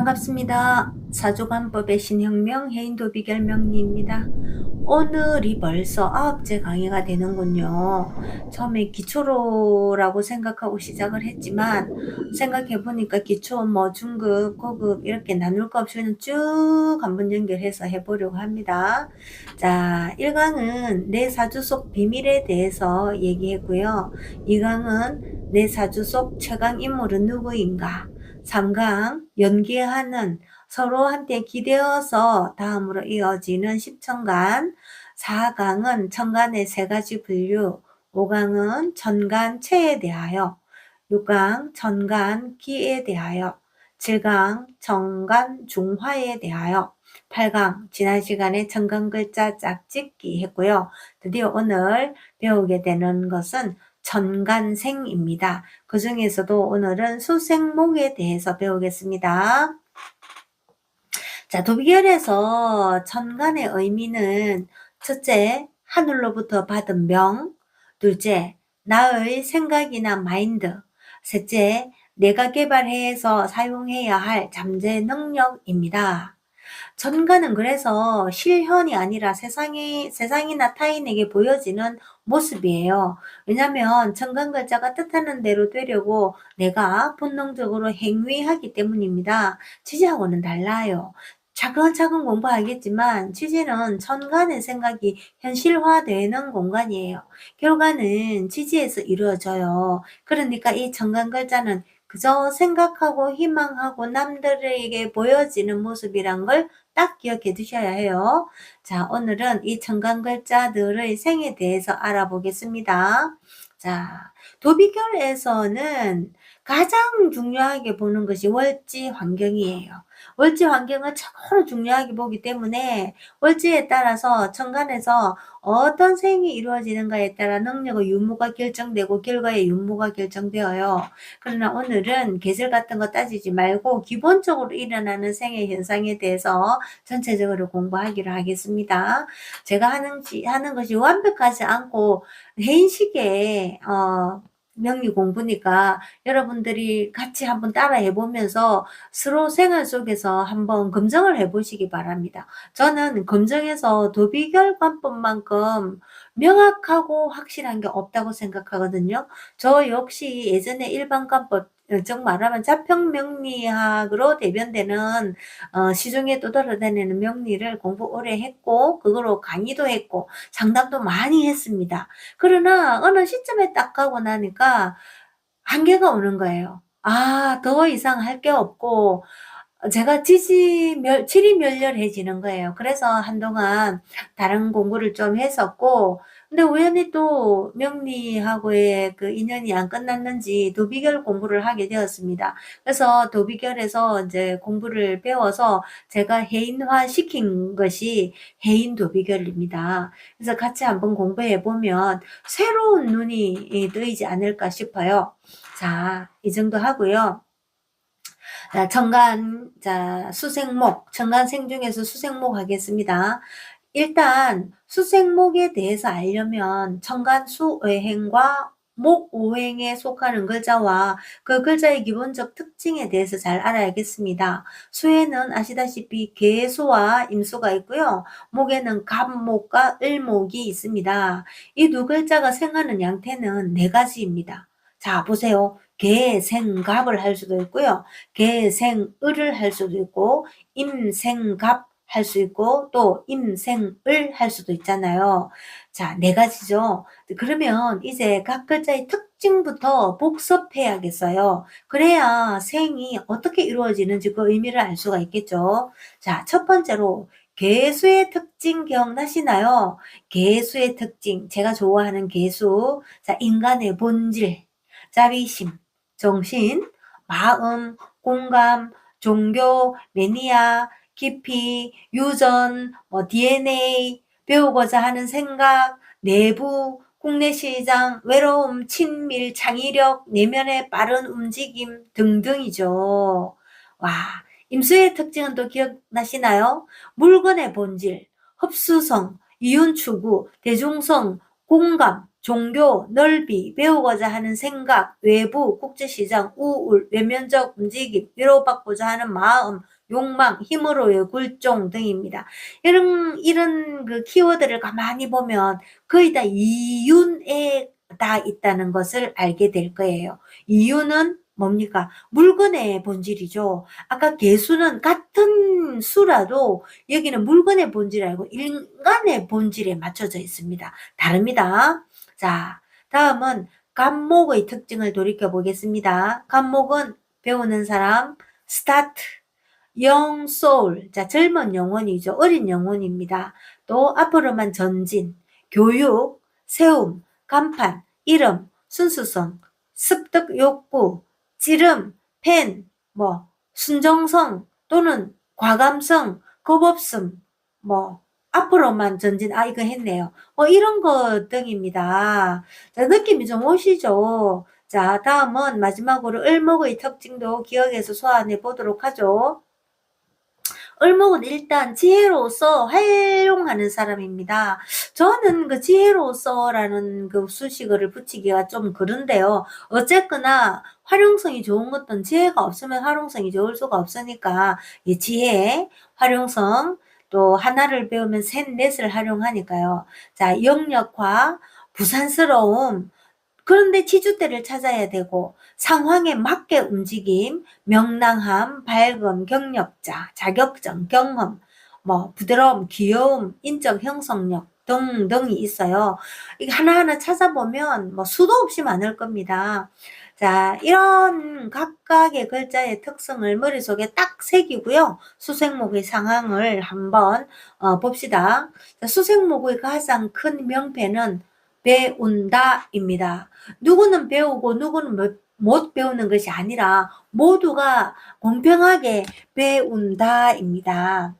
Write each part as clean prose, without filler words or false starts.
반갑습니다. 사조관법의 신혁명 해인도 비결명리입니다. 오늘이 벌써 9째 강의가 되는군요. 처음에 기초로라고 생각하고 시작을 했지만 생각해보니까 기초, 중급, 고급 이렇게 나눌 거 없이 그냥 쭉 한번 연결해서 해보려고 합니다. 자, 1강은 내 사주 속 비밀에 대해서 얘기했고요. 2강은 내 사주 속 최강 인물은 누구인가? 3강 연계하는 서로한테 기대어서 다음으로 이어지는 십천간, 4강은 천간의 3가지 분류, 5강은 천간체에 대하여, 6강 천간기에 대하여, 7강 천간중화에 대하여, 8강 지난 시간에 천간글자 짝짓기 했고요. 드디어 오늘 배우게 되는 것은 천간생입니다. 그 중에서도 오늘은 수생목에 대해서 배우겠습니다. 자, 도비결에서 천간의 의미는 첫째, 하늘로부터 받은 명, 둘째, 나의 생각이나 마인드, 셋째, 내가 개발해서 사용해야 할 잠재 능력입니다. 천간은 그래서 실현이 아니라 세상이나 타인에게 보여지는 모습이에요. 왜냐하면 천간글자가 뜻하는 대로 되려고 내가 본능적으로 행위하기 때문입니다. 지지하고는 달라요. 차근차근 공부하겠지만 지지는 천간의 생각이 현실화되는 공간이에요. 결과는 지지에서 이루어져요. 그러니까 이 천간글자는 그저 생각하고 희망하고 남들에게 보여지는 모습이란 걸 딱 기억해 두셔야 해요. 자, 오늘은 이 천간글자들의 생에 대해서 알아보겠습니다. 자, 도비결에서는 가장 중요하게 보는 것이 월지 환경이에요. 월지 환경을 최고로 중요하게 보기 때문에 월지에 따라서 천간에서 어떤 생이 이루어지는가에 따라 능력의 유무가 결정되고 결과의 유무가 결정되어요. 그러나 오늘은 계절 같은 거 따지지 말고 기본적으로 일어나는 생의 현상에 대해서 전체적으로 공부하기로 하겠습니다. 제가 하는 것이 완벽하지 않고 해인식의 명리 공부니까 여러분들이 같이 한번 따라 해보면서 서로 생활 속에서 한번 검증을 해보시기 바랍니다. 저는 검증해서 도비결관법만큼 명확하고 확실한 게 없다고 생각하거든요. 저 역시 예전에 일반관법 즉 말하면 자평명리학으로 대변되는 시중에 떠돌아다니는 명리를 공부 오래 했고 그거로 강의도 했고 상담도 많이 했습니다. 그러나 어느 시점에 딱 가고 나니까 한계가 오는 거예요. 더 이상 할 게 없고 제가 질이 멸렬해지는 거예요. 그래서 한동안 다른 공부를 좀 했었고 근데 우연히 또 명리하고의 그 인연이 안 끝났는지 도비결 공부를 하게 되었습니다. 그래서 도비결에서 이제 공부를 배워서 제가 해인화 시킨 것이 해인 도비결입니다. 그래서 같이 한번 공부해 보면 새로운 눈이 뜨이지 않을까 싶어요. 자, 이 정도 하고요. 자, 수생목, 천간생 중에서 수생목 하겠습니다. 일단 수생목에 대해서 알려면 천간수오행과 목오행에 속하는 글자와 그 글자의 기본적 특징에 대해서 잘 알아야겠습니다. 수에는 아시다시피 개수와 임수가 있고요. 목에는 갑목과 을목이 있습니다. 이 두 글자가 생하는 양태는 4가지입니다. 자, 보세요. 개생갑을 할 수도 있고요. 개생을을 할 수도 있고 임생갑 할 수 있고 또 임생을 할 수도 있잖아요. 자, 4가지죠. 그러면 이제 각 글자의 특징부터 복습해야겠어요. 그래야 생이 어떻게 이루어지는지 그 의미를 알 수가 있겠죠. 자, 첫 번째로 개수의 특징 기억나시나요? 개수의 특징, 제가 좋아하는 개수. 자, 인간의 본질, 자비심, 정신, 마음, 공감, 종교, 매니아, 깊이, 유전, DNA, 배우고자 하는 생각, 내부, 국내 시장, 외로움, 친밀, 창의력, 내면의 빠른 움직임 등등이죠. 와, 임수의 특징은 또 기억나시나요? 물건의 본질, 흡수성, 이윤 추구, 대중성, 공감, 종교, 넓이, 배우고자 하는 생각, 외부, 국제시장, 우울, 외면적 움직임, 위로받고자 하는 마음, 욕망, 힘으로의 굴종 등입니다. 이런 그 키워드를 가만히 보면 거의 다 이윤에 다 있다는 것을 알게 될 거예요. 이유는 뭡니까? 물건의 본질이죠. 아까 개수는 같은 수라도 여기는 물건의 본질 알고 인간의 본질에 맞춰져 있습니다. 다릅니다. 자, 다음은 간목의 특징을 돌이켜 보겠습니다. 간목은 배우는 사람, 스타트, 영 소울, 자 젊은 영혼이죠. 어린 영혼입니다. 또 앞으로만 전진, 교육, 세움, 간판, 이름, 순수성, 습득 욕구, 찌름, 팬, 뭐 순정성 또는 과감성, 겁없음, 뭐 앞으로만 전진, 아 이거 했네요. 이런 것 등입니다. 자, 느낌이 좀 오시죠? 자, 다음은 마지막으로 을목의 특징도 기억해서 소환해 보도록 하죠. 을목은 일단 지혜로서 활용하는 사람입니다. 저는 그 지혜로서라는 그 수식어를 붙이기가 좀 그런데요. 어쨌거나 활용성이 좋은 것은 지혜가 없으면 활용성이 좋을 수가 없으니까 이 지혜, 활용성, 또 하나를 배우면 셋, 넷을 활용하니까요. 자, 역력화, 부산스러움, 그런데 지주대를 찾아야 되고 상황에 맞게 움직임, 명랑함, 밝음, 경력자, 자격증, 경험, 뭐 부드러움, 귀여움, 인적 형성력 등등이 있어요. 이게 하나하나 찾아보면 뭐 수도 없이 많을 겁니다. 자, 이런 각각의 글자의 특성을 머릿속에 딱 새기고요. 수생목의 상황을 한번 봅시다. 자, 수생목의 가장 큰 명패는 배운다입니다. 누구는 배우고 누구는 못 배우는 것이 아니라 모두가 공평하게 배운다입니다.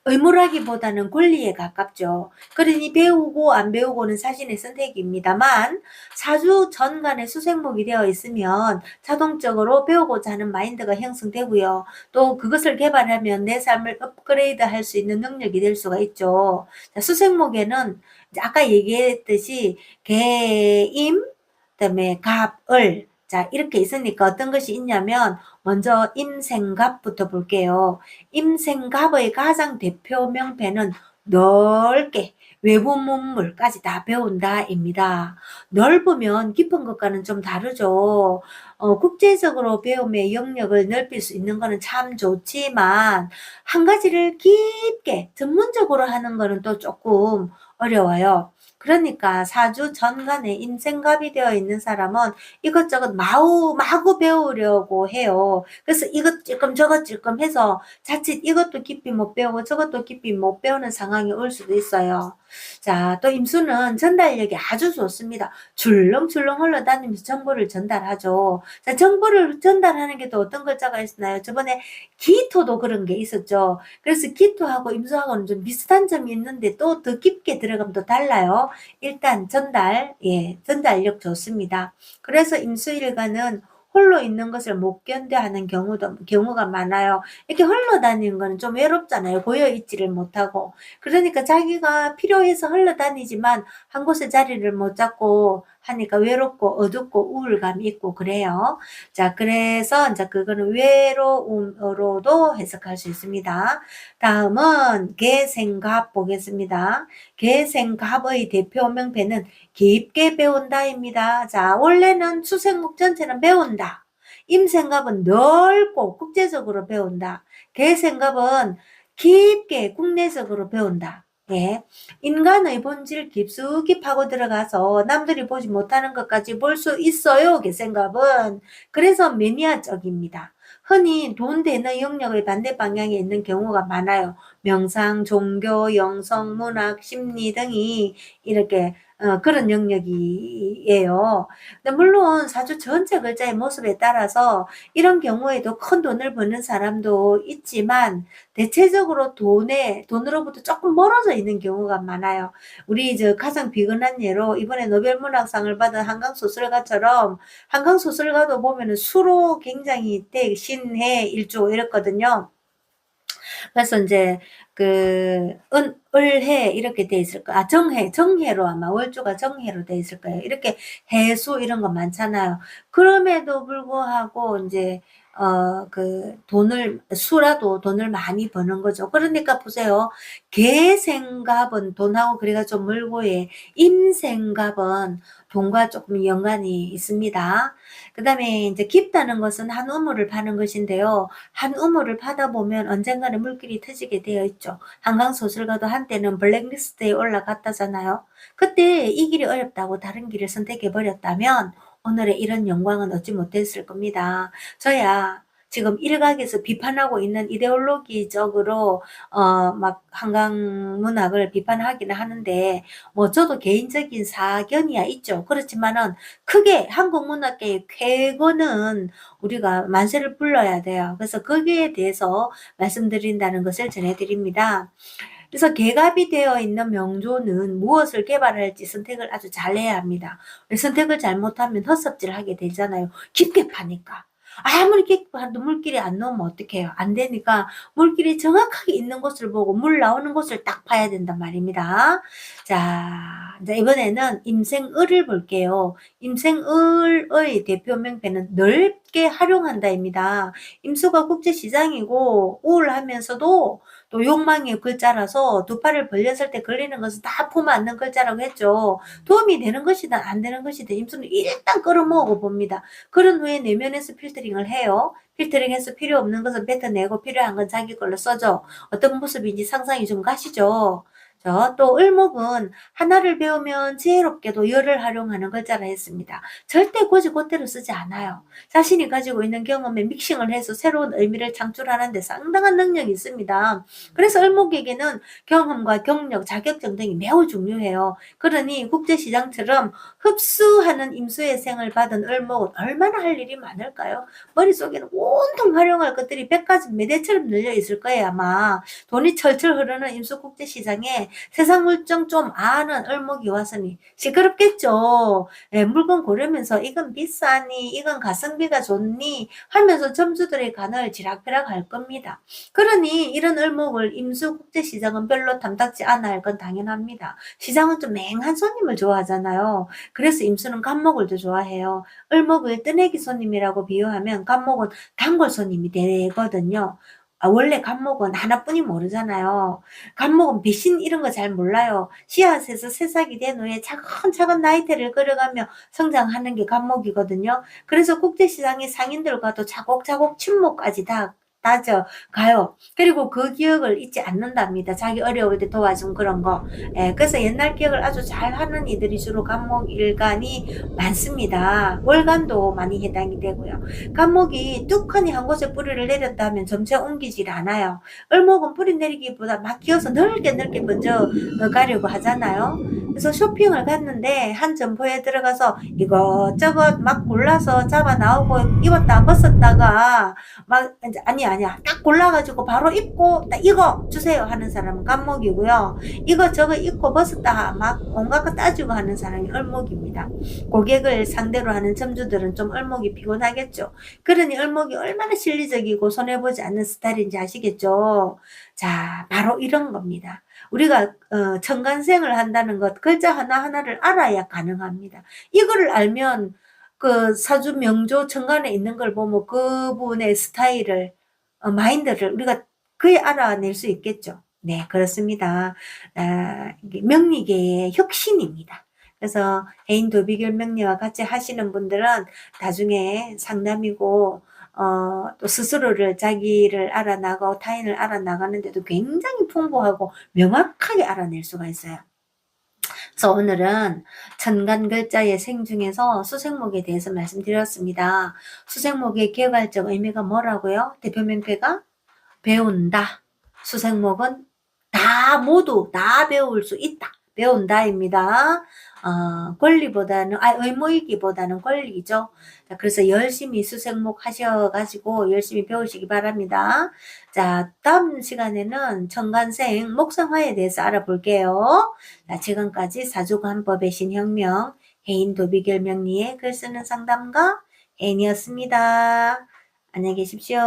의무라기보다는 권리에 가깝죠. 그러니 배우고 안 배우고는 자신의 선택입니다만 사주 전간에 수생목이 되어 있으면 자동적으로 배우고자 하는 마인드가 형성되고요. 또 그것을 개발하면 내 삶을 업그레이드 할 수 있는 능력이 될 수가 있죠. 자, 수생목에는 아까 얘기했듯이 개임, 그다음에 갑을, 자 이렇게 있으니까 어떤 것이 있냐면 먼저 임생갑부터 볼게요. 임생갑의 가장 대표 명패는 넓게 외부 문물까지 다 배운다입니다. 넓으면 깊은 것과는 좀 다르죠. 국제적으로 배움의 영역을 넓힐 수 있는 거는 참 좋지만 한 가지를 깊게 전문적으로 하는 거는 또 조금 어려워요. 그러니까 사주 전간에 임생갑이 되어 있는 사람은 이것저것 마구 배우려고 해요. 그래서 이것 찔끔 저것 찔끔 해서 자칫 이것도 깊이 못 배우고 저것도 깊이 못 배우는 상황이 올 수도 있어요. 자, 또 임수는 전달력이 아주 좋습니다. 출렁출렁 흘러다니면서 정보를 전달하죠. 자, 정보를 전달하는 게 또 어떤 글자가 있나요? 저번에 기토도 그런 게 있었죠. 그래서 기토하고 임수하고는 좀 비슷한 점이 있는데 또 더 깊게 들어가면 또 달라요. 일단 전달력 좋습니다. 그래서 임수일간은 홀로 있는 것을 못 견뎌하는 경우가 많아요. 이렇게 흘러다니는 거는 좀 외롭잖아요. 고여있지를 못하고. 그러니까 자기가 필요해서 흘러다니지만 한 곳에 자리를 못 잡고 하니까 외롭고 어둡고 우울감이 있고 그래요. 자, 그래서 이제 그거는 외로움으로도 해석할 수 있습니다. 다음은 개생갑 보겠습니다. 개생갑의 대표 명패는 깊게 배운다입니다. 자, 원래는 수생목 전체는 배운다. 임생갑은 넓고 국제적으로 배운다. 개생갑은 깊게 국내적으로 배운다. 예. 인간의 본질 깊숙이 파고 들어가서 남들이 보지 못하는 것까지 볼 수 있어요. 개생갑은. 그래서 매니아적입니다. 흔히 돈 되는 영역의 반대 방향에 있는 경우가 많아요. 명상, 종교, 영성, 문학, 심리 등이 이렇게 그런 영역이에요. 근데 물론 사주 전체 글자의 모습에 따라서 이런 경우에도 큰 돈을 버는 사람도 있지만 대체적으로 돈으로부터 조금 멀어져 있는 경우가 많아요. 우리 가장 비근한 예로 이번에 노벨문학상을 받은 한강소설가처럼 한강소설가도 보면은 수로 굉장히 신해 일조 이랬거든요. 그래서 이제 을해 이렇게 돼 있을 거예요. 정해로 아마 월주가 정해로 돼 있을 거예요. 이렇게 해수 이런 거 많잖아요. 그럼에도 불구하고 이제 수라도 돈을 많이 버는 거죠. 그러니까 보세요. 개생갑은 돈하고 거리가 좀 멀고, 예. 임생갑은 돈과 조금 연관이 있습니다. 그 다음에 이제 깊다는 것은 한 우물을 파는 것인데요. 한 우물을 파다 보면 언젠가는 물길이 터지게 되어 있죠. 한강소설가도 한때는 블랙리스트에 올라갔다잖아요. 그때 이 길이 어렵다고 다른 길을 선택해 버렸다면 오늘의 이런 영광은 얻지 못했을 겁니다. 저야 지금 일각에서 비판하고 있는 이데올로기적으로 막 한강 문학을 비판하기는 하는데 뭐 저도 개인적인 사견이야 있죠. 그렇지만은 크게 한국 문학계의 쾌거는 우리가 만세를 불러야 돼요. 그래서 거기에 대해서 말씀드린다는 것을 전해드립니다. 그래서 개갑이 되어 있는 명조는 무엇을 개발할지 선택을 아주 잘해야 합니다. 선택을 잘못하면 헛섭질하게 되잖아요. 깊게 파니까. 아무리 깊게 파도 물길이 안 나오면 어떡해요? 안 되니까 물길이 정확하게 있는 곳을 보고 물 나오는 곳을 딱 파야 된단 말입니다. 자, 이제 이번에는 임생을을 볼게요. 임생을의 대표 명패는 넓게 활용한다입니다. 임수가 국제시장이고 우울하면서도 또 욕망의 글자라서 두 팔을 벌렸을 때 걸리는 것은 다 품 않는 글자라고 했죠. 도움이 되는 것이든 안 되는 것이든 임수는 일단 끌어모으고 봅니다. 그런 후에 내면에서 필터링을 해요. 필터링해서 필요 없는 것은 뱉어내고 필요한 건 자기 걸로 써줘. 어떤 모습인지 상상이 좀 가시죠. 또 을목은 하나를 배우면 지혜롭게도 열을 활용하는 글자라 했습니다. 절대 곧대로 쓰지 않아요. 자신이 가지고 있는 경험에 믹싱을 해서 새로운 의미를 창출하는 데 상당한 능력이 있습니다. 그래서 을목에게는 경험과 경력, 자격증 등이 매우 중요해요. 그러니 국제시장처럼 흡수하는 임수의 생을 받은 을목은 얼마나 할 일이 많을까요? 머릿속에는 온통 활용할 것들이 100가지 매대처럼 늘려 있을 거예요, 아마. 돈이 철철 흐르는 임수국제시장에 세상 물정 좀 아는 을목이 와서니 시끄럽겠죠. 예, 물건 고르면서 이건 비싸니 이건 가성비가 좋니 하면서 점주들의 간을 지락펴락 할 겁니다. 그러니 이런 을목을 임수국제시장은 별로 탐탁지 않아 할 건 당연합니다. 시장은 좀 맹한 손님을 좋아하잖아요. 그래서 임수는 간목을 더 좋아해요. 을목을 뜨내기 손님이라고 비유하면 간목은 단골 손님이 되거든요. 원래 간목은 하나뿐이 모르잖아요. 간목은 배신 이런 거 잘 몰라요. 씨앗에서 새싹이 된 후에 차근차근 나이테를 끌어가며 성장하는 게 간목이거든요. 그래서 국제시장의 상인들과도 차곡차곡 친목까지 다 따져가요. 그리고 그 기억을 잊지 않는답니다. 자기 어려울 때 도와준 그런 거. 예, 그래서 옛날 기억을 아주 잘하는 이들이 주로 간목일간이 많습니다. 월간도 많이 해당이 되고요. 간목이 뚝하니 한 곳에 뿌리를 내렸다 하면 점차 옮기질 않아요. 을목은 뿌리 내리기보다 막 기어서 넓게 먼저 가려고 하잖아요. 그래서 쇼핑을 갔는데 한 점포에 들어가서 이것저것 막 골라서 잡아 나오고 입었다 벗었다가 막 아니야 딱 골라가지고 바로 입고 딱 이거 주세요 하는 사람은 간목이고요. 이거 저거 입고 벗었다 막 온갖 거 따지고 하는 사람이 을목입니다. 고객을 상대로 하는 점주들은 좀 을목이 피곤하겠죠. 그러니 을목이 얼마나 실리적이고 손해보지 않는 스타일인지 아시겠죠. 자, 바로 이런 겁니다. 우리가 청간생을 한다는 것 글자 하나하나를 알아야 가능합니다. 이거를 알면 그 사주 명조 천간에 있는 걸 보면 그분의 스타일을 마인드를 우리가 거의 알아낼 수 있겠죠. 네, 그렇습니다. 이게 명리계의 혁신입니다. 그래서 해인 도비결 명리와 같이 하시는 분들은 나중에 상담이고 또 스스로를 자기를 알아나가고 타인을 알아나가는데도 굉장히 풍부하고 명확하게 알아낼 수가 있어요. 그래서 오늘은 천간글자의 생 중에서 수생목에 대해서 말씀드렸습니다. 수생목의 개발적 의미가 뭐라고요? 대표 명패가 배운다. 수생목은 모두 다 배울 수 있다. 배운다입니다. 의무이기보다는 권리죠. 자, 그래서 열심히 수생목 하셔가지고 열심히 배우시기 바랍니다. 자, 다음 시간에는 천간생 목성화에 대해서 알아볼게요. 자, 지금까지 사주관법의 신혁명, 해인 도비결 명리의 글 쓰는 상담가 해인이었습니다. 안녕히 계십시오.